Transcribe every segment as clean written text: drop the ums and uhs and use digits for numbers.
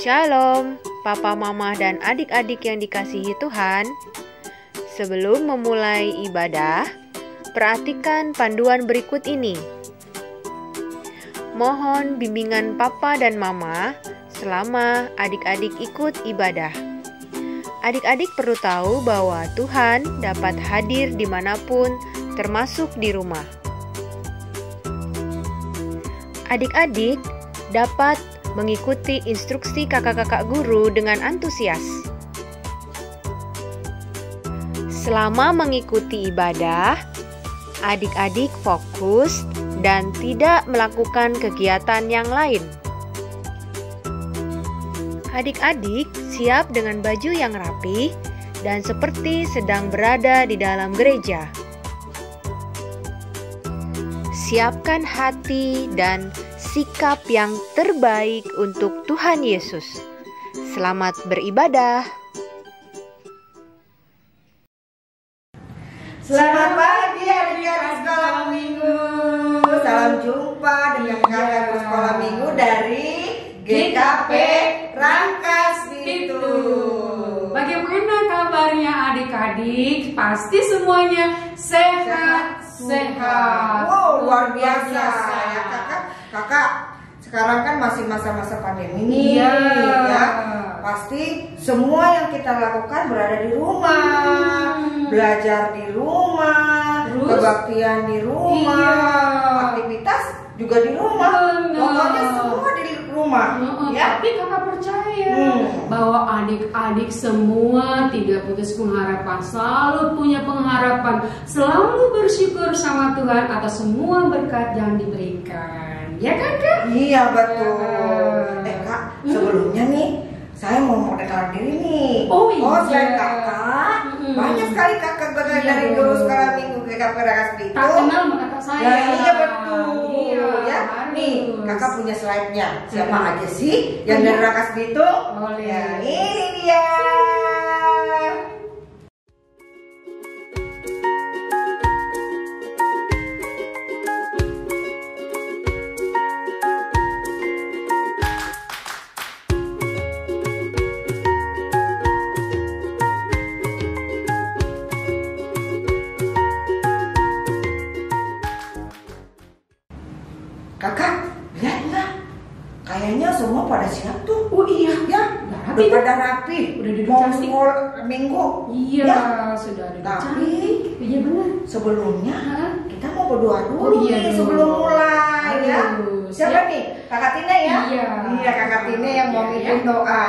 Shalom, Papa, Mama, dan adik-adik yang dikasihi Tuhan. Sebelum memulai ibadah, perhatikan panduan berikut ini. Mohon bimbingan Papa dan Mama selama adik-adik ikut ibadah. Adik-adik perlu tahu bahwa Tuhan dapat hadir dimanapun, termasuk di rumah. Adik-adik dapat mengikuti instruksi kakak-kakak guru dengan antusias. Selama mengikuti ibadah, adik-adik fokus dan tidak melakukan kegiatan yang lain. Adik-adik siap dengan baju yang rapi dan seperti sedang berada di dalam gereja. Siapkan hati dan sikap yang terbaik untuk Tuhan Yesus. Selamat beribadah. Selamat pagi adik-adik sekolah minggu. Salam jumpa dengan kakak sekolah minggu dari GKP Rangkas Bitung. Bagaimana kabarnya adik-adik? Pasti semuanya sehat. Wow, luar biasa ya kakak. Sekarang kan masih masa-masa pandemi nih, ya. Pasti semua yang kita lakukan berada di rumah, belajar di rumah, kebaktian di rumah, aktivitas juga di rumah. Pokoknya semua di rumah. Ya? Tapi kakak percaya bahwa adik-adik semua tidak putus pengharapan, selalu punya pengharapan, selalu bersyukur sama Tuhan atas semua berkat yang diberikan. Ya kan Kak? Iya betul. Kak, sebelumnya nih saya mau mengenalkan diri nih. Selain kakak, banyak sekali kakak dari guru sekolah minggu GKP Rangkas Bitung. Tak kenal sama kakak saya. Iya betul. Ya, nih kakak punya slide-nya. Siapa aja sih yang dari Rangkas Bitung? Boleh. Ya, ini dia. Kakak, lihat nggak? Kayaknya semua pada siap tuh. Oh iya, ya, rapi. Udah pada rapi. Udah duduk mau cantik. minggu. Iya, ya? Sudah duduk Tapi, cantik. Iya benar. Sebelumnya kita mau berdoa dulu iya nih dong. sebelum mulai ya. Siapa Siap. nih? Kakak Tina ya? Iya, Kakak Tina yang mau mimpin doa.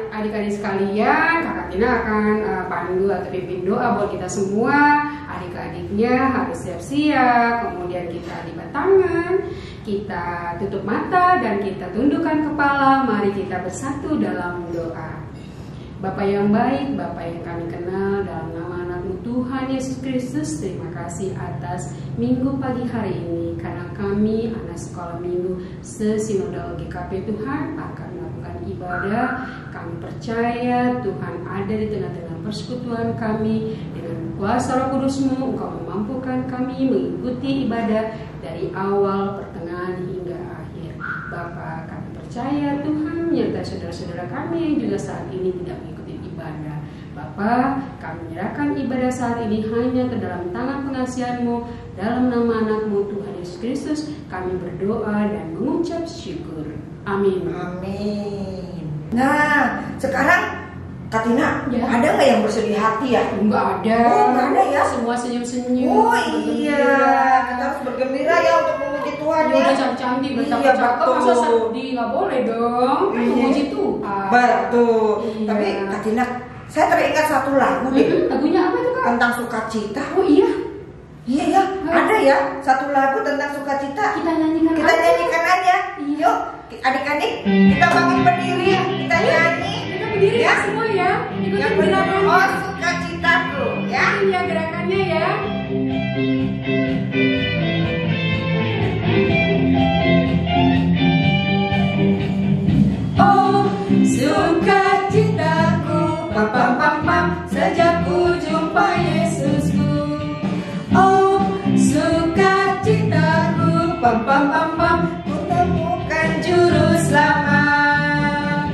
Adik-adik sekalian, Kakak Tina akan pandu atau pimpin doa buat kita semua. Adik-adiknya harus siap-siap. Kemudian kita lipat tangan, kita tutup mata dan kita tundukkan kepala. Mari kita bersatu dalam doa. Bapa yang baik, Bapa yang kami kenal, dalam nama anak-Mu Tuhan Yesus Kristus, terima kasih atas minggu pagi hari ini, karena kami anak sekolah minggu sesinodal GKP Tuhan akan melakukan ibadah. Kami percaya Tuhan ada di tengah-tengah persekutuan kami. Dengan kuasa Roh Kudus-Mu, Engkau memampukan kami mengikuti ibadah dari awal, pertengahan hingga akhir. Bapa, kami percaya Tuhan menyertai saudara-saudara kami yang juga saat ini tidak mengikuti ibadah. Bapa, kami menyerahkan ibadah saat ini hanya ke dalam tangan pengasihan-Mu. Dalam nama anak-Mu Tuhan Yesus Kristus, kami berdoa dan mengucap syukur. Amin. Amin. Nah, sekarang Kak Tina, Ya. ada nggak yang bersedih hati ya? Enggak ada. Oh, nggak ada ya? Semua senyum-senyum. Oh iya, kita harus bergembira ya untuk memuji Tuhan ya. Udah cantik, Iya, bercakap-cakap, betul. masa sedih? Nggak boleh dong. Kan Iya. memuji Tuhan. Betul. Iya. Tapi Kak Tina, saya teringat satu lagu deh Lagunya apa tuh Kak? tentang sukacita. Oh iya. Iya ya, ada ya satu lagu tentang sukacita. Kita nyanyikan. Kita nyanyikan aja. Iya. Yuk, adik-adik, kita bangun berdiri, kita nyanyi. Kita berdiri ya semua ya. Ikutin Yang gerakannya. oh sukacitaku, ya. Iya gerakannya ya. Oh sukacitaku, pam pam pam pam, sejak ku jumpa Yesusku. Oh sukacitaku, pam pam pam pam, ku temukan juru selamat.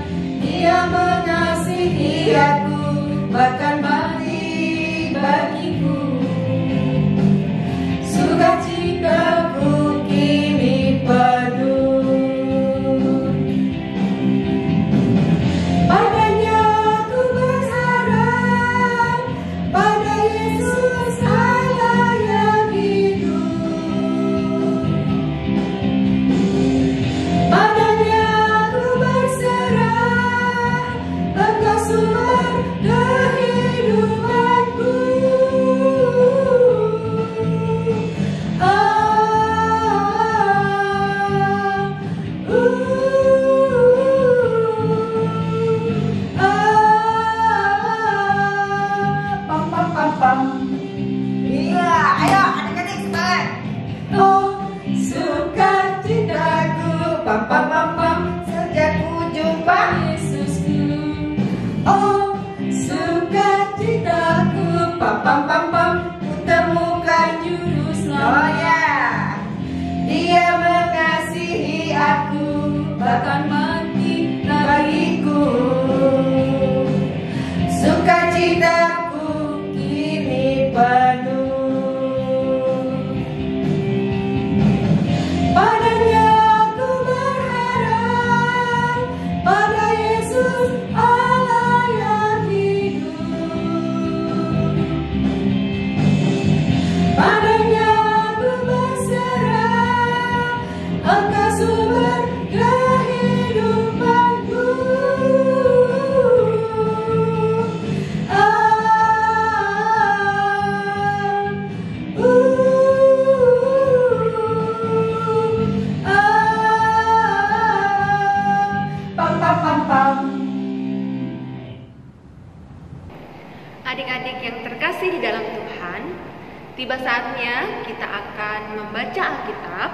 tiba saatnya kita akan membaca Alkitab.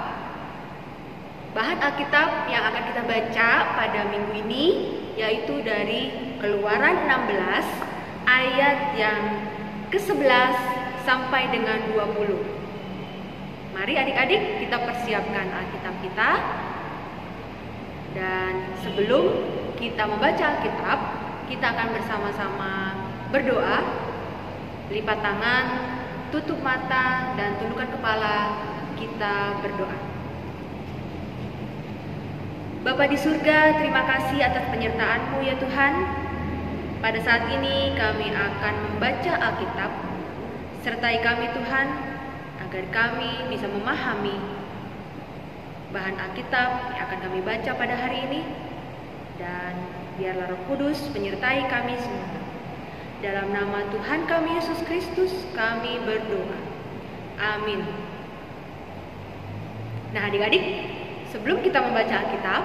Bahan Alkitab yang akan kita baca pada minggu ini yaitu dari Keluaran 16 ayat yang ke-11 sampai dengan 20. Mari adik-adik kita persiapkan Alkitab kita. Dan sebelum kita membaca Alkitab, kita akan bersama-sama berdoa, lipat tangan, tutup mata, dan tundukkan kepala. Kita berdoa. Bapa di surga, terima kasih atas penyertaan-Mu ya Tuhan. Pada saat ini kami akan membaca Alkitab. Sertai kami Tuhan, agar kami bisa memahami bahan Alkitab yang akan kami baca pada hari ini. Dan biarlah Roh Kudus menyertai kami semua. Dalam nama Tuhan kami Yesus Kristus kami berdoa. Amin. Nah adik-adik, sebelum kita membaca Alkitab,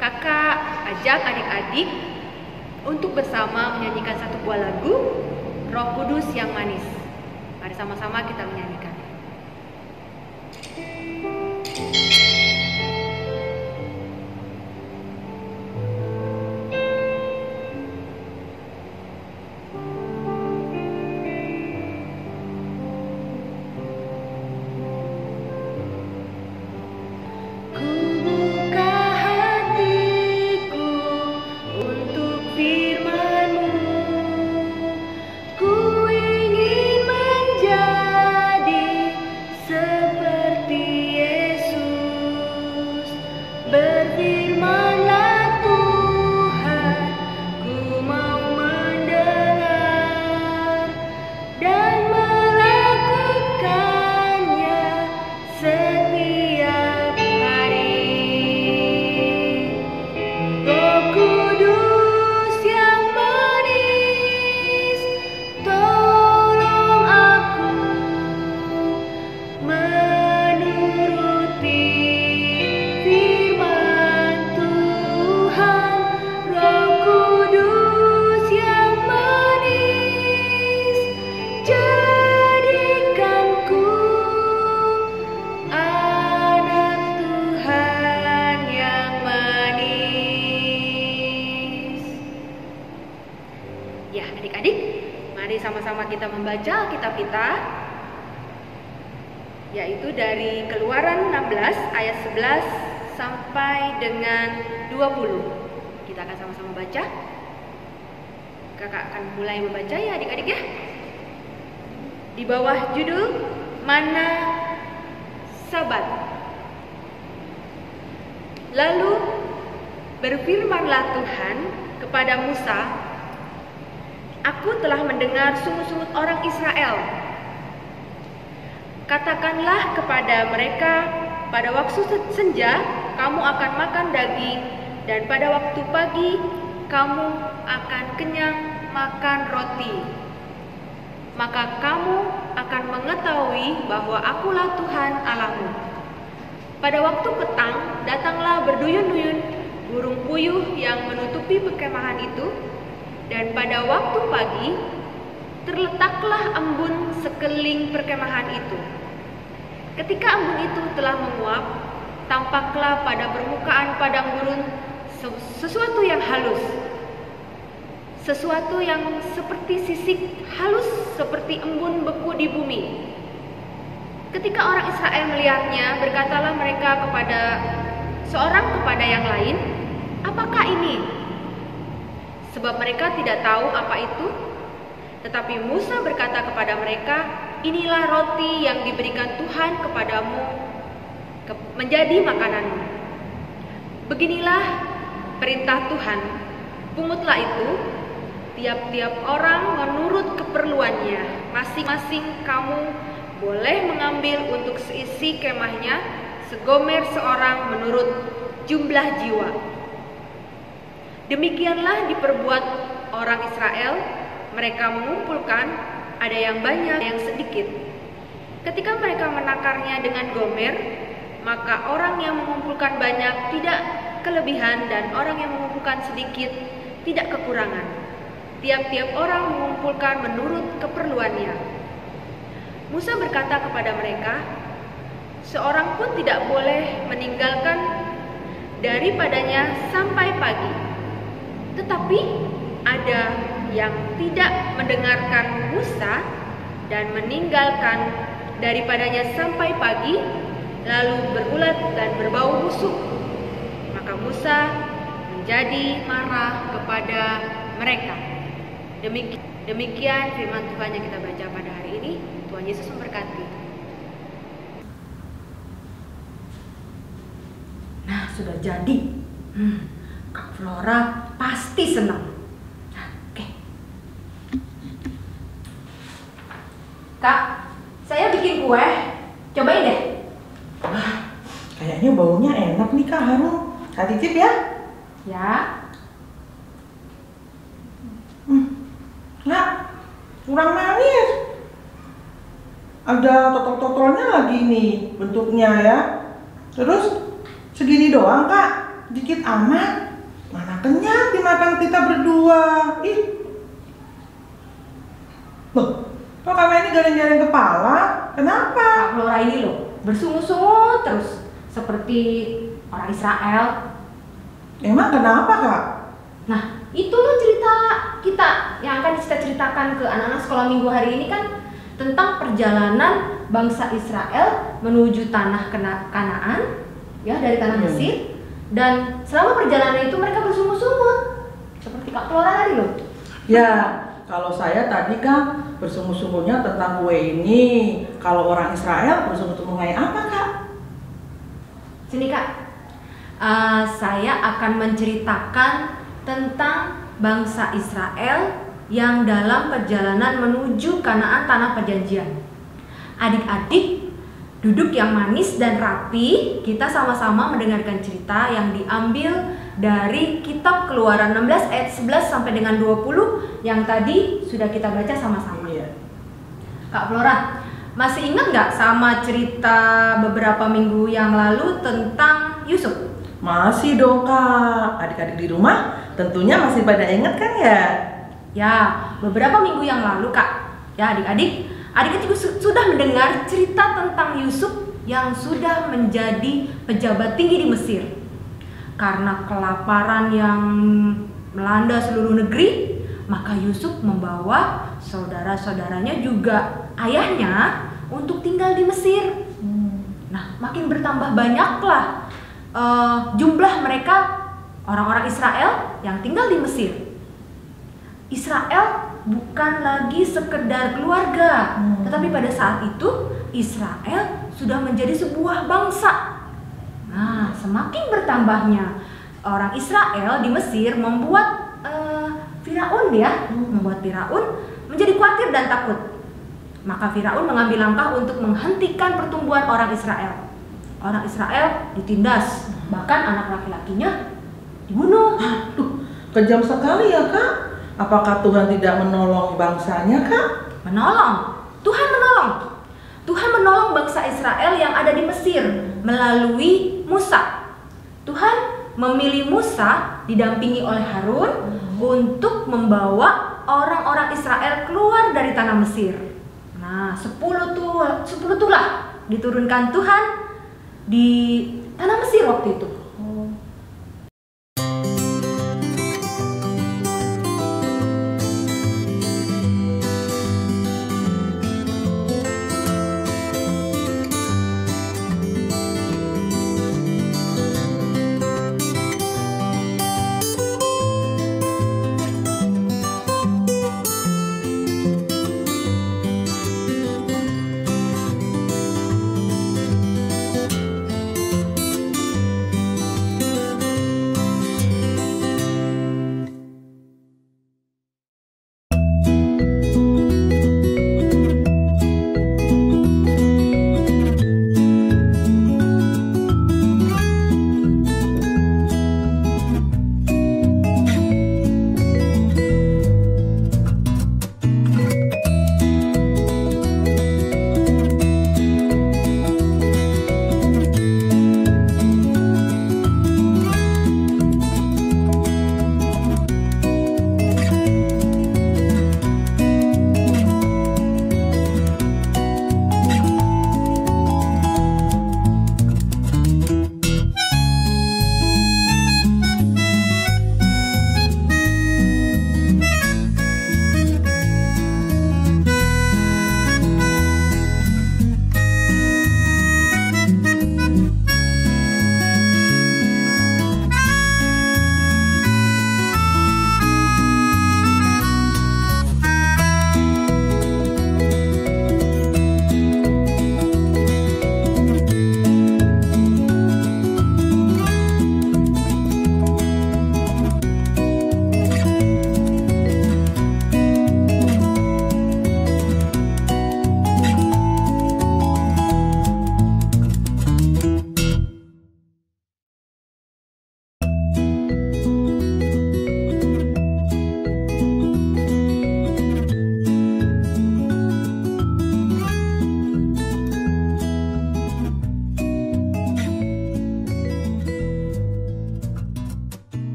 kakak ajak adik-adik untuk bersama menyanyikan satu buah lagu Roh Kudus yang manis. Mari sama-sama kita menyanyikan. Sama-sama kita membaca Alkitab kita, yaitu dari Keluaran 16 ayat 11 sampai dengan 20. Kita akan sama-sama baca. Kakak akan mulai membaca ya adik-adik ya. Di bawah judul Mana Sabat. Lalu berfirmanlah Tuhan kepada Musa, Aku telah mendengar sungut-sungut orang Israel. Katakanlah kepada mereka, pada waktu senja kamu akan makan daging, dan pada waktu pagi kamu akan kenyang makan roti. Maka kamu akan mengetahui bahwa akulah Tuhan Allahmu. Pada waktu petang datanglah berduyun-duyun burung puyuh yang menutupi perkemahan itu. Dan pada waktu pagi, terletaklah embun sekeliling perkemahan itu. Ketika embun itu telah menguap, tampaklah pada permukaan padang gurun sesuatu yang halus. Sesuatu yang seperti sisik halus seperti embun beku di bumi. Ketika orang Israel melihatnya, berkatalah mereka seorang kepada yang lain, apakah ini? Sebab mereka tidak tahu apa itu. Tetapi Musa berkata kepada mereka, inilah roti yang diberikan Tuhan kepadamu menjadi makananmu. Beginilah perintah Tuhan, pungutlah itu, tiap-tiap orang menurut keperluannya. Masing-masing kamu boleh mengambil untuk seisi kemahnya, segomer seorang menurut jumlah jiwa. Demikianlah diperbuat orang Israel, mereka mengumpulkan, ada yang banyak, ada yang sedikit. Ketika mereka menakarnya dengan gomer, maka orang yang mengumpulkan banyak tidak kelebihan dan orang yang mengumpulkan sedikit tidak kekurangan. Tiap-tiap orang mengumpulkan menurut keperluannya. Musa berkata kepada mereka, "Seorang pun tidak boleh meninggalkan daripadanya sampai pagi." Tetapi ada yang tidak mendengarkan Musa dan meninggalkan daripadanya sampai pagi, lalu berulat dan berbau busuk. Maka Musa menjadi marah kepada mereka. Demikian firman Tuhan yang kita baca pada hari ini. Tuhan Yesus memberkati. Nah, sudah jadi. Kak Flora pasti senang. Nah, oke. Kak, saya bikin kue. Cobain deh. Wah, kayaknya baunya enak nih Kak, harum. Kak titip ya? Ya. Nggak, kurang manis. Ada totol-totolnya lagi nih bentuknya ya. Terus segini doang Kak, dikit amat. Mana kenyang dimakan kita berdua. Ih. Loh, kok Kak ini galeng-galeng kepala? Kenapa? Kak Flora ini loh bersungut-sungut terus seperti orang Israel. Emang kenapa Kak? Nah, itu loh cerita kita yang akan kita ceritakan ke anak-anak sekolah minggu hari ini kan tentang perjalanan bangsa Israel menuju tanah Kanaan, ya, dari tanah Mesir. Dan selama perjalanan itu mereka bersungut-sungut seperti Kak Flora tadi loh. Ya, kalau saya tadi kan bersungut-sunggutnya tentang kue ini. Kalau orang Israel bersungut-sungut kayak apa Kak? Sini Kak, saya akan menceritakan tentang bangsa Israel yang dalam perjalanan menuju Kanaan tanah perjanjian. Adik-adik, duduk yang manis dan rapi, kita sama-sama mendengarkan cerita yang diambil dari kitab Keluaran 16 ayat 11 sampai dengan 20 yang tadi sudah kita baca sama-sama. Iya. Kak Flora, masih ingat nggak sama cerita beberapa minggu yang lalu tentang Yusuf? Masih dong Kak, adik-adik di rumah tentunya masih pada ingat kan ya? Ya, beberapa minggu yang lalu Kak, ya adik-adik juga sudah mendengar cerita tentang Yusuf yang sudah menjadi pejabat tinggi di Mesir. Karena kelaparan yang melanda seluruh negeri, maka Yusuf membawa saudara-saudaranya juga ayahnya untuk tinggal di Mesir. Nah, makin bertambah banyaklah jumlah mereka orang-orang Israel yang tinggal di Mesir. Israel bukan lagi sekedar keluarga, tetapi pada saat itu Israel sudah menjadi sebuah bangsa. Nah, semakin bertambahnya orang Israel di Mesir membuat Firaun menjadi khawatir dan takut. Maka Firaun mengambil langkah untuk menghentikan pertumbuhan orang Israel. Orang Israel ditindas, bahkan anak laki-lakinya dibunuh. Aduh, kejam sekali ya Kak. Apakah Tuhan tidak menolong bangsanya Kak? Menolong. Tuhan menolong. Tuhan menolong bangsa Israel yang ada di Mesir melalui Musa. Tuhan memilih Musa didampingi oleh Harun untuk membawa orang-orang Israel keluar dari tanah Mesir. Nah, 10 tulah diturunkan Tuhan di tanah Mesir waktu itu.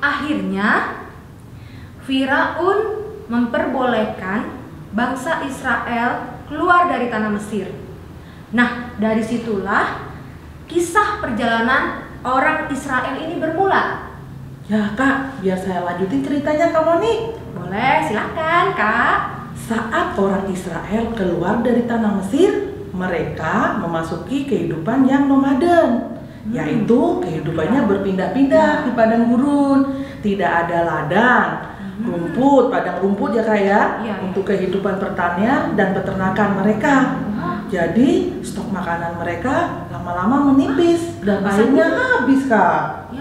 Akhirnya Firaun memperbolehkan bangsa Israel keluar dari tanah Mesir. Nah, dari situlah kisah perjalanan orang Israel ini bermula. Ya Kak, biar saya lanjutin ceritanya Kak Moni. Boleh, silakan Kak. Saat orang Israel keluar dari tanah Mesir, mereka memasuki kehidupan yang nomaden, yaitu kehidupannya berpindah-pindah di padang gurun. Tidak ada ladang, rumput, padang rumput ya Kak ya, untuk kehidupan pertanian dan peternakan mereka. Jadi stok makanan mereka lama-lama menipis dan akhirnya habis Kak.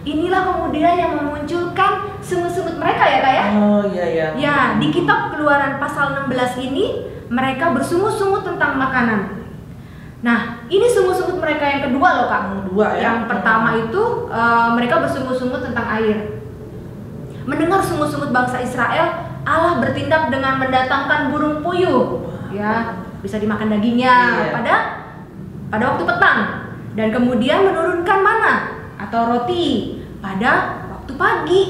Inilah kemudian yang memunculkan sungut-sungut mereka ya Kak ya. Oh iya. Ya, di kitab Keluaran pasal 16 ini mereka bersungut-sungut tentang makanan. Nah, ini sungut-sungut mereka yang kedua loh Kak. Dua ya. Yang pertama itu mereka bersungut-sungut tentang air. Mendengar sungut-sungut bangsa Israel, Allah bertindak dengan mendatangkan burung puyuh. Ya, bisa dimakan dagingnya pada waktu petang, dan kemudian menurunkan mana atau roti pada waktu pagi.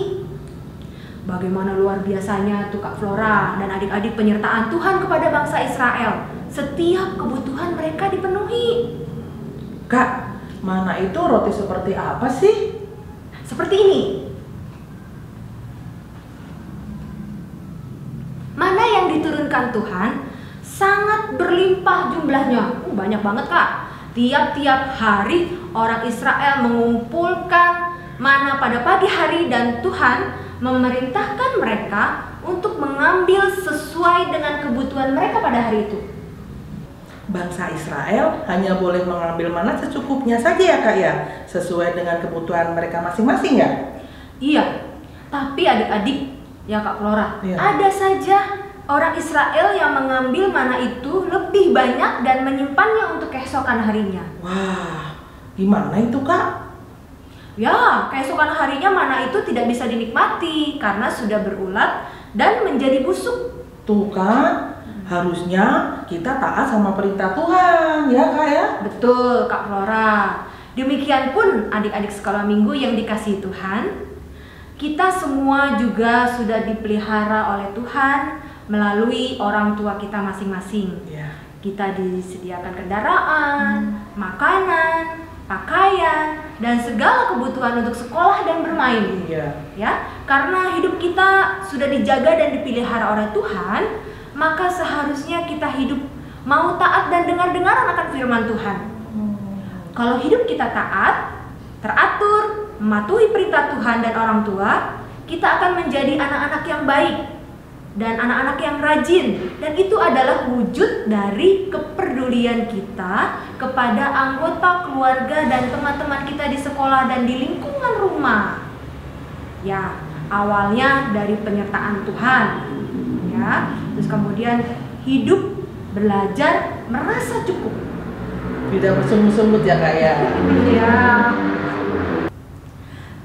Bagaimana luar biasanya tuh Kak Flora dan adik-adik penyertaan Tuhan kepada bangsa Israel. Setiap kebutuhan mereka dipenuhi. Kak, mana itu roti seperti apa sih? Seperti ini. Mana yang diturunkan Tuhan sangat berlimpah jumlahnya. Banyak banget Kak. Tiap-tiap hari orang Israel mengumpulkan mana pada pagi hari dan Tuhan memerintahkan mereka untuk mengambil sesuai dengan kebutuhan mereka pada hari itu. Bangsa Israel hanya boleh mengambil mana secukupnya saja ya Kak ya, sesuai dengan kebutuhan mereka masing-masing ya? Iya, tapi adik-adik ya Kak Flora, ada saja orang Israel yang mengambil mana itu lebih banyak dan menyimpannya untuk keesokan harinya. Wah, gimana itu Kak? Ya, keesokan harinya mana itu tidak bisa dinikmati karena sudah berulat dan menjadi busuk. Tuh kan, harusnya kita taat sama perintah Tuhan ya Kak ya? Betul Kak Flora. Demikian pun adik-adik sekolah minggu yang dikasihi Tuhan, kita semua juga sudah dipelihara oleh Tuhan melalui orang tua kita masing-masing. Kita disediakan kendaraan, makanan, pakaian, dan segala kebutuhan untuk sekolah dan bermain. Ya, karena hidup kita sudah dijaga dan dipelihara oleh Tuhan, maka seharusnya kita hidup mau taat dan dengar-dengaran akan firman Tuhan. Kalau hidup kita taat, teratur, mematuhi perintah Tuhan dan orang tua, kita akan menjadi anak-anak yang baik dan anak-anak yang rajin, dan itu adalah wujud dari kepedulian kita kepada anggota keluarga dan teman-teman kita di sekolah dan di lingkungan rumah. Ya, awalnya dari penyertaan Tuhan. Ya, terus kemudian hidup, belajar, merasa cukup. Tidak bersungut-sungut ya Kak ya? Ya.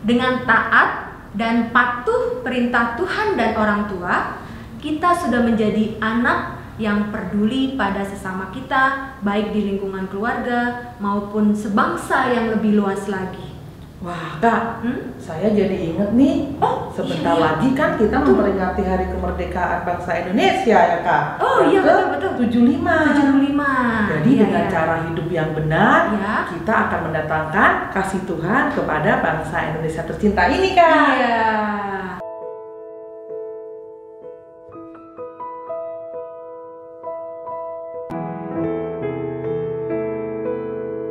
Dengan taat dan patuh perintah Tuhan dan orang tua, kita sudah menjadi anak yang peduli pada sesama kita, baik di lingkungan keluarga maupun sebangsa yang lebih luas lagi. Wah Kak, saya jadi inget nih, sebentar lagi kan kita memperingati Hari Kemerdekaan Bangsa Indonesia ya Kak. Oh iya, betul. 75. Jadi dengan ya. cara hidup yang benar, kita akan mendatangkan kasih Tuhan kepada bangsa Indonesia tercinta ini Kak. Iya.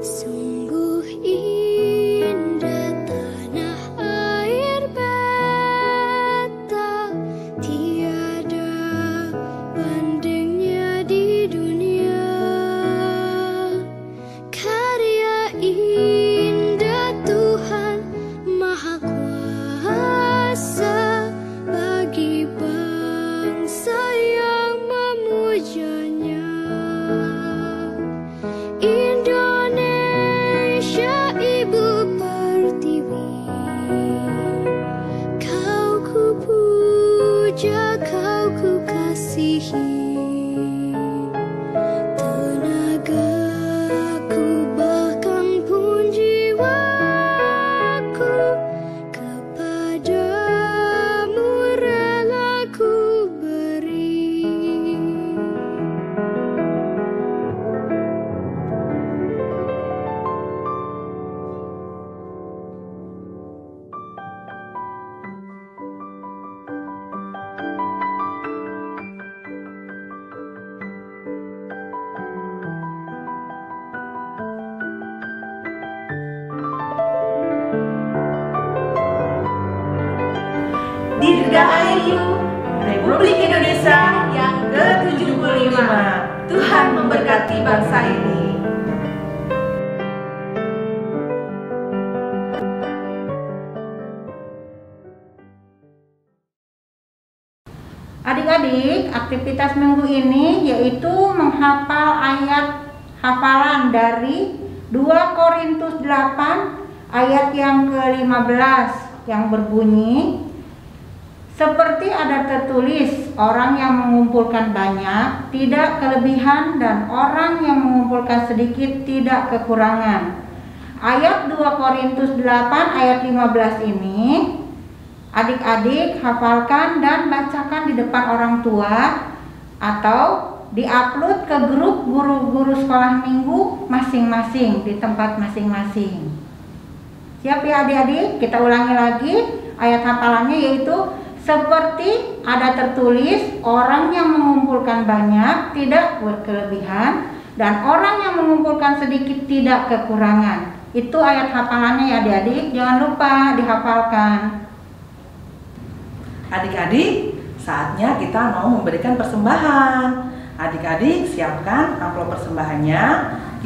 Sungguh indah tanah air beta, tiada bandingnya di dunia. Karya indah Tuhan Maha Kuasa, Dirgahayu Republik Indonesia yang ke-75. Tuhan memberkati bangsa ini. Adik-adik, aktivitas minggu ini yaitu menghafal ayat hafalan dari 2 Korintus 8 ayat yang ke-15 yang berbunyi, seperti ada tertulis, orang yang mengumpulkan banyak tidak kelebihan dan orang yang mengumpulkan sedikit tidak kekurangan. Ayat 2 Korintus 8 ayat 15 ini adik-adik hafalkan dan bacakan di depan orang tua atau diupload ke grup guru-guru sekolah minggu masing-masing di tempat masing-masing. Siap ya adik-adik? Kita ulangi lagi ayat hafalannya, yaitu seperti ada tertulis, orang yang mengumpulkan banyak tidak berkelebihan dan orang yang mengumpulkan sedikit tidak kekurangan. Itu ayat hafalannya ya adik-adik, jangan lupa dihafalkan. Adik-adik, saatnya kita mau memberikan persembahan. Adik-adik siapkan amplop persembahannya.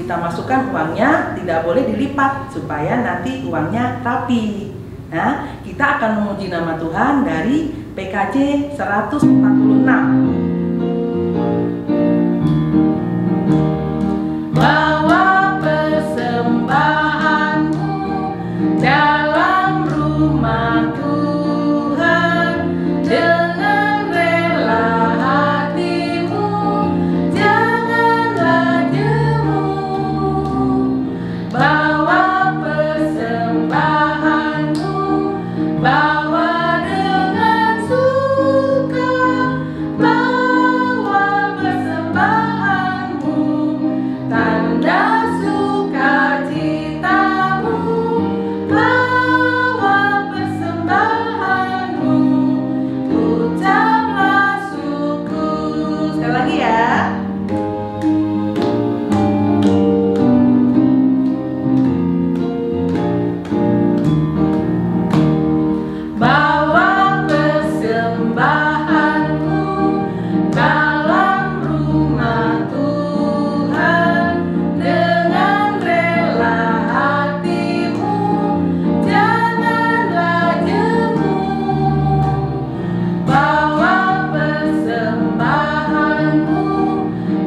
Kita masukkan uangnya, tidak boleh dilipat supaya nanti uangnya rapi. Nah, kita akan memuji nama Tuhan dari PKJ 146. Bawa persembahanmu dalam rumah Tuhan dengan rela hatimu, janganlah jemu. Bawa persembahanmu, bawa dengan suka, bawa persembahanmu, tanda sukacitamu, bawa persembahanmu, ucaplah syukur. Sekali lagi ya. Bawa persembahanmu dalam rumah Tuhan dengan rela hatimu, janganlah jemu. Bawa persembahanmu,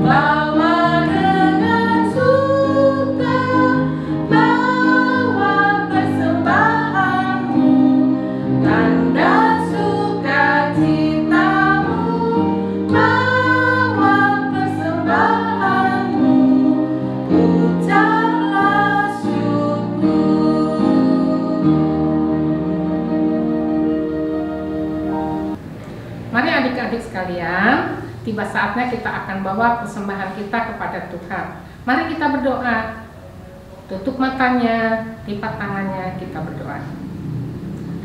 bawa dengan suka, bawa persembahanmu, tanda sukacitamu, bawa persembahanmu, ucaplah syukur. Mari adik-adik sekalian, tiba saatnya kita akan bawa persembahan kita kepada Tuhan. Mari kita berdoa. Tutup matanya, lipat tangannya, kita berdoa.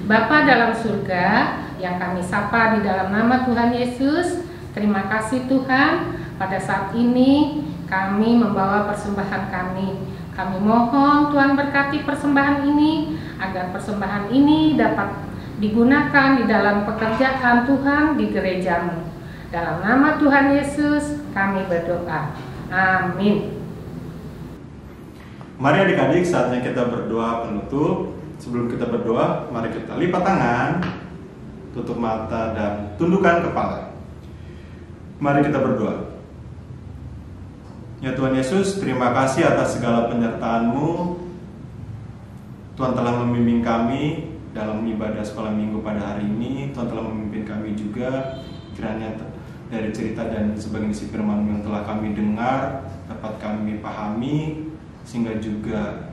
Bapa dalam surga, yang kami sapa di dalam nama Tuhan Yesus, terima kasih Tuhan, pada saat ini kami membawa persembahan kami. Kami mohon Tuhan berkati persembahan ini, agar persembahan ini dapat digunakan di dalam pekerjaan Tuhan di gerejamu. Dalam nama Tuhan Yesus kami berdoa. Amin. Mari adik-adik, saatnya kita berdoa penutup. Sebelum kita berdoa, mari kita lipat tangan, tutup mata dan tundukkan kepala. Mari kita berdoa. Ya Tuhan Yesus, terima kasih atas segala penyertaan-Mu. Tuhan telah membimbing kami dalam ibadah sekolah minggu pada hari ini. Tuhan telah memimpin kami juga, kiranya dari cerita dan sebagian isi firman-Mu yang telah kami dengar dapat kami pahami, sehingga juga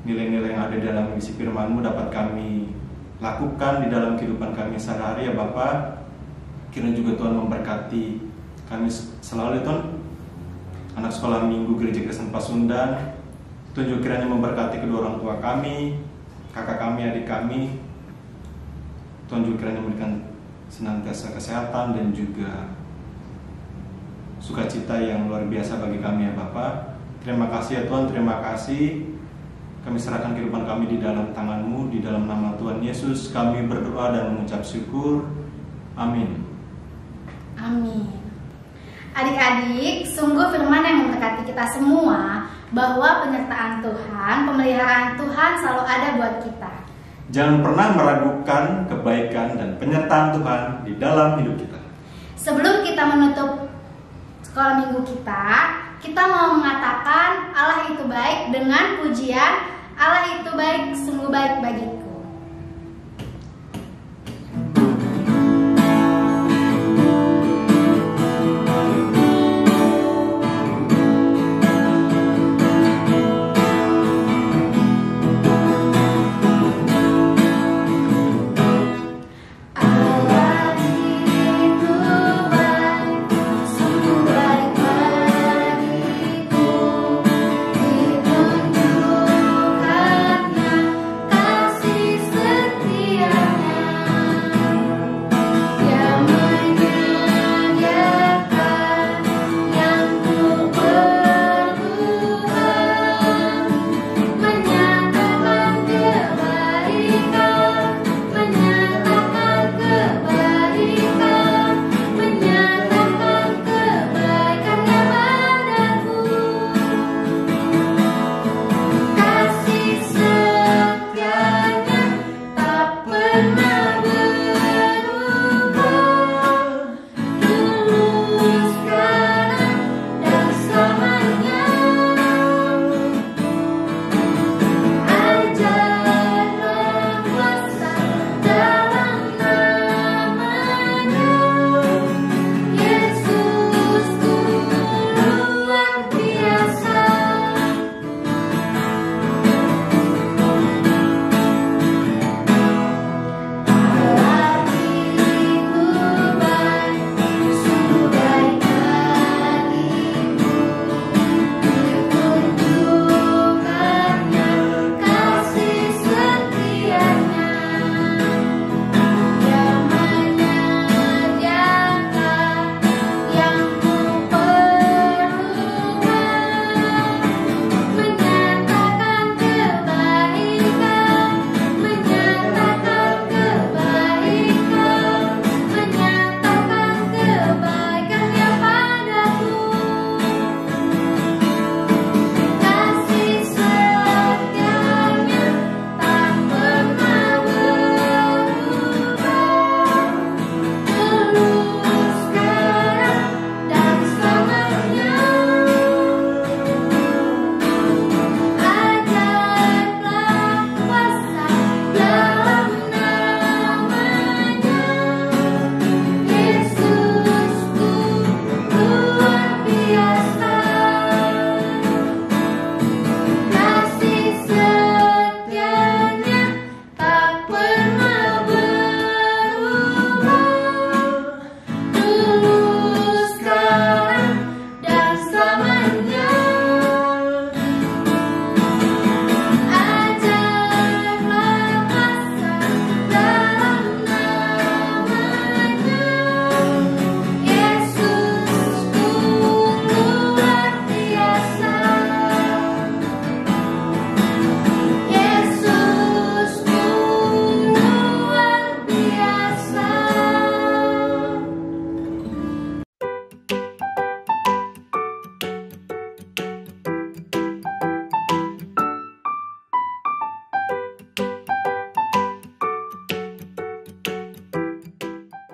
nilai-nilai yang ada dalam isi firman-Mu dapat kami lakukan di dalam kehidupan kami sehari-hari ya Bapa. Kiranya juga Tuhan memberkati kami selalu Tuhan, anak sekolah minggu Gereja Kristen Pasundan. Tuhan juga kiranya memberkati kedua orang tua kami, kakak kami, adik kami. Tuhan juga kiranya memberikan senantiasa kesehatan dan juga sukacita yang luar biasa bagi kami ya Bapa. Terima kasih ya Tuhan, terima kasih. Kami serahkan kehidupan kami di dalam tangan-Mu, di dalam nama Tuhan Yesus kami berdoa dan mengucap syukur. Amin. Amin. Adik-adik, sungguh firman yang memberkati kita semua bahwa penyertaan Tuhan, pemeliharaan Tuhan selalu ada buat kita. Jangan pernah meragukan kebaikan dan penyertaan Tuhan di dalam hidup kita. Sebelum kita menutup sekolah minggu kita mau mengatakan Allah itu baik dengan pujian Allah itu baik, sungguh baik bagiku.